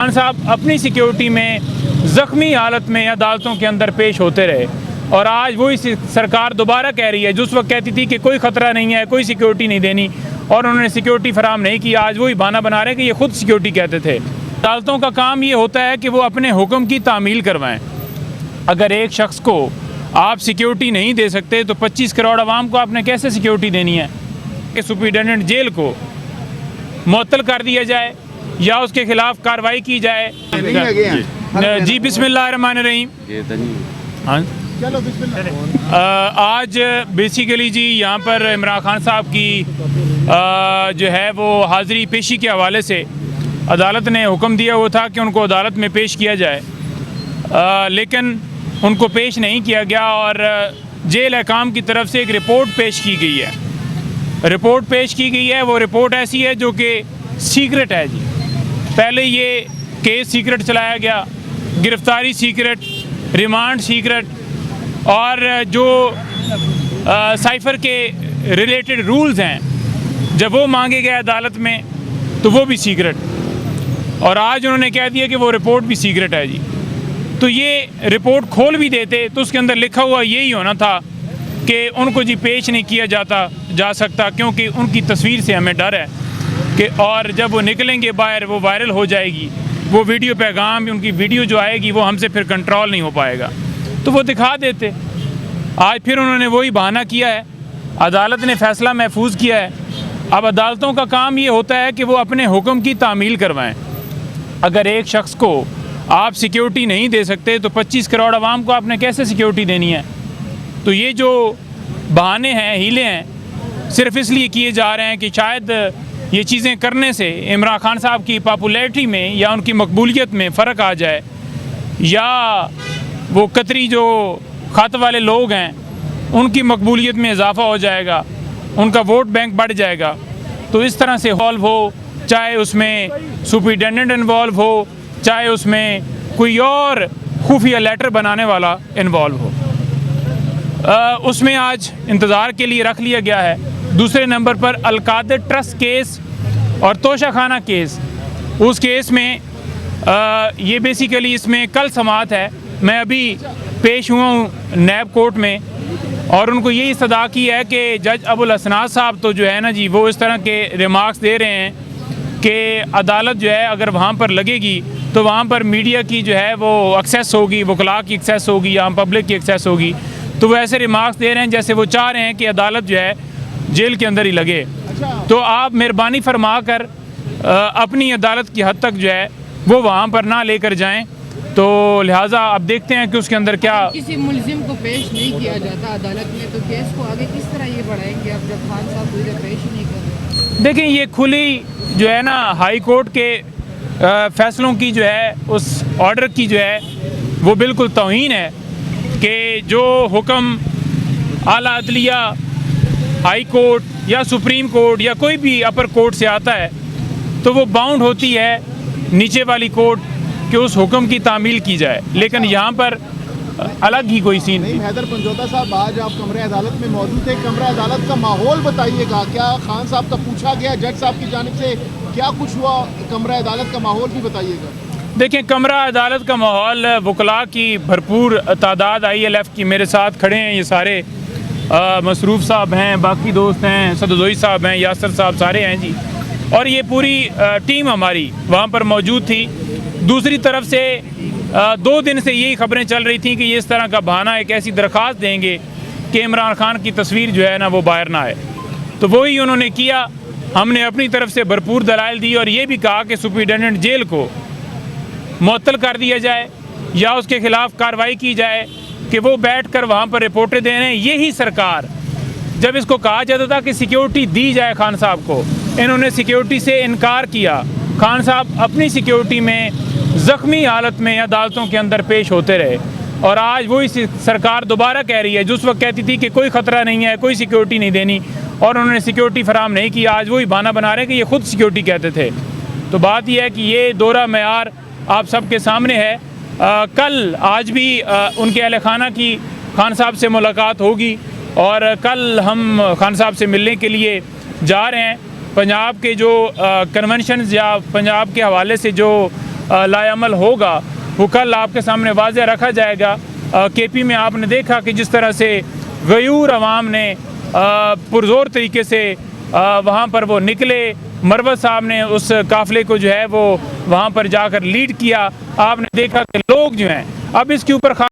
खान साहब अपनी सिक्योरिटी में ज़ख्मी हालत में अदालतों के अंदर पेश होते रहे और आज वही सरकार दोबारा कह रही है, जो उस वक्त कहती थी कि कोई ख़तरा नहीं है, कोई सिक्योरिटी नहीं देनी और उन्होंने सिक्योरिटी फराम नहीं की, आज वही बहाना बना रहे हैं कि ये खुद सिक्योरिटी कहते थे। अदालतों का काम ये होता है कि वो अपने हुक्म की तामील करवाएं। अगर एक शख्स को आप सिक्योरिटी नहीं दे सकते तो 25 करोड़ आवाम को आपने कैसे सिक्योरिटी देनी है कि सुपरिटेंडेंट जेल को मुअत्तल कर दिया जाए या उसके खिलाफ कार्रवाई की जाए। जी बिस्मिल्लाहिर्रहमानिर्रहीम। हाँ आज बेसिकली जी यहाँ पर इमरान खान साहब की जो है वो हाज़िरी पेशी के हवाले से अदालत ने हुक्म दिया हुआ था कि उनको अदालत में पेश किया जाए, लेकिन उनको पेश नहीं किया गया और जेल हकाम की तरफ से एक रिपोर्ट पेश की गई है। रिपोर्ट पेश की गई है, वो रिपोर्ट ऐसी है जो कि सीक्रेट है जी। पहले ये केस सीक्रेट चलाया गया, गिरफ्तारी सीक्रेट, रिमांड सीक्रेट और जो साइफ़र के रिलेटेड रूल्स हैं जब वो मांगे गए अदालत में तो वो भी सीक्रेट, और आज उन्होंने कह दिया कि वो रिपोर्ट भी सीक्रेट है जी। तो ये रिपोर्ट खोल भी देते तो उसके अंदर लिखा हुआ यही होना था कि उनको जी पेश नहीं किया जा सकता, क्योंकि उनकी तस्वीर से हमें डर है कि और जब वो निकलेंगे बाहर वो वायरल हो जाएगी, वो वीडियो पैगाम उनकी वीडियो जो आएगी वो हमसे फिर कंट्रोल नहीं हो पाएगा, तो वो दिखा देते। आज फिर उन्होंने वही बहाना किया है, अदालत ने फ़ैसला महफूज किया है। अब अदालतों का काम ये होता है कि वो अपने हुक्म की तामील करवाएं। अगर एक शख्स को आप सिक्योरिटी नहीं दे सकते तो 25 करोड़ आवाम को आपने कैसे सिक्योरिटी देनी है। तो ये जो बहाने हैं, हीले हैं, सिर्फ इसलिए किए जा रहे हैं कि शायद ये चीज़ें करने से इमरान खान साहब की पॉपुलैरिटी में या उनकी मकबूलियत में फ़र्क आ जाए, या वो कतरी जो खत वाले लोग हैं उनकी मकबूलियत में इजाफ़ा हो जाएगा, उनका वोट बैंक बढ़ जाएगा। तो इस तरह से इन्वॉल्व हो, चाहे उसमें सुपरिटेंडेंट इन्वॉल्व हो, चाहे उसमें कोई और खुफिया लेटर बनाने वाला इन्वॉल्व हो, उसमें आज इंतज़ार के लिए रख लिया गया है। दूसरे नंबर पर अलकादर ट्रस्ट केस और तोशाखाना केस, उस केस में ये बेसिकली इसमें कल समाअत है। मैं अभी पेश हुआ हूँ नैब कोर्ट में और उनको यही सदा की है कि जज अबुल हसनात साहब तो जो है ना जी वो इस तरह के रिमार्क्स दे रहे हैं कि अदालत जो है अगर वहाँ पर लगेगी तो वहाँ पर मीडिया की जो है वो एक्सेस होगी, वकला की एक्सेस होगी, या पब्लिक की एक्सेस होगी। तो वो ऐसे रिमार्क्स दे रहे हैं जैसे वो चाह रहे हैं कि अदालत जो है जेल के अंदर ही लगे। तो आप मेहरबानी फरमा कर अपनी अदालत की हद तक जो है वो वहाँ पर ना लेकर जाएं। तो लिहाजा आप देखते हैं कि उसके अंदर क्या, किसी मुल्जिम को पेश नहीं किया जाता अदालत में तो केस को आगे किस तरह ये बढ़ाएंगे अब जब खान साहब को पेश ही नहीं कर रहे। देखें ये खुली जो है ना हाई कोर्ट के फ़ैसलों की जो है उस ऑर्डर की जो है वो बिल्कुल तौहीन है कि जो हुक्म आला अदलिया, हाई कोर्ट या सुप्रीम कोर्ट या कोई भी अपर कोर्ट से आता है तो वो बाउंड होती है नीचे वाली कोर्ट कि उस हुक्म की तामील की जाए। लेकिन यहाँ पर अलग ही कोई सीन नहीं। हैदर पंजोता साहब, आज आप कमरे अदालत में मौजूद थे, कमरे अदालत का माहौल बताइएगा। क्या खान साहब का पूछा गया जज साहब की जानिब से, क्या कुछ हुआ, कमरा अदालत का माहौल भी बताइएगा। देखें कमरा अदालत का माहौल, वकला की भरपूर तादाद ILF की मेरे साथ खड़े हैं, ये सारे मसरूफ़ साहब हैं, बाकी दोस्त हैं, सदोई साहब हैं, यासर साहब, सारे हैं जी, और ये पूरी टीम हमारी वहाँ पर मौजूद थी। दूसरी तरफ से 2 दिन से यही खबरें चल रही थी कि ये इस तरह का बहाना, एक ऐसी दरख्वास्त देंगे कि इमरान खान की तस्वीर जो है ना वो बाहर ना आए। तो वही उन्होंने किया। हमने अपनी तरफ से भरपूर दलाइल दी और ये भी कहा कि सुपरिटेंडेंट जेल को मुअत्तल कर दिया जाए या उसके खिलाफ कार्रवाई की जाए कि वो बैठकर वहाँ पर रिपोर्टें दे रहे हैं। यही सरकार, जब इसको कहा जाता था कि सिक्योरिटी दी जाए खान साहब को, इन्होंने सिक्योरिटी से इनकार किया। खान साहब अपनी सिक्योरिटी में ज़ख्मी हालत में अदालतों के अंदर पेश होते रहे और आज वही सरकार दोबारा कह रही है, जो उस वक्त कहती थी कि कोई ख़तरा नहीं है, कोई सिक्योरिटी नहीं देनी और उन्होंने सिक्योरिटी फराम नहीं की, आज वही बहाना बना रहे हैं कि ये खुद सिक्योरिटी कहते थे। तो बात यह है कि ये दोहरा मेयार आप सबके सामने है। कल आज भी उनके अहल खाना की खान साहब से मुलाकात होगी और कल हम खान साहब से मिलने के लिए जा रहे हैं। पंजाब के जो कन्वेंशन या पंजाब के हवाले से जो लायामल होगा वो कल आपके सामने वाज़ेह रखा जाएगा। KP में आपने देखा कि जिस तरह से गयूर अवाम ने पुरजोर तरीके से वहाँ पर वो निकले, मरवत साहब ने उस काफ़िले को जो है वो वहाँ पर जाकर लीड किया। आपने देखा कि लोग जो हैं अब इसके ऊपर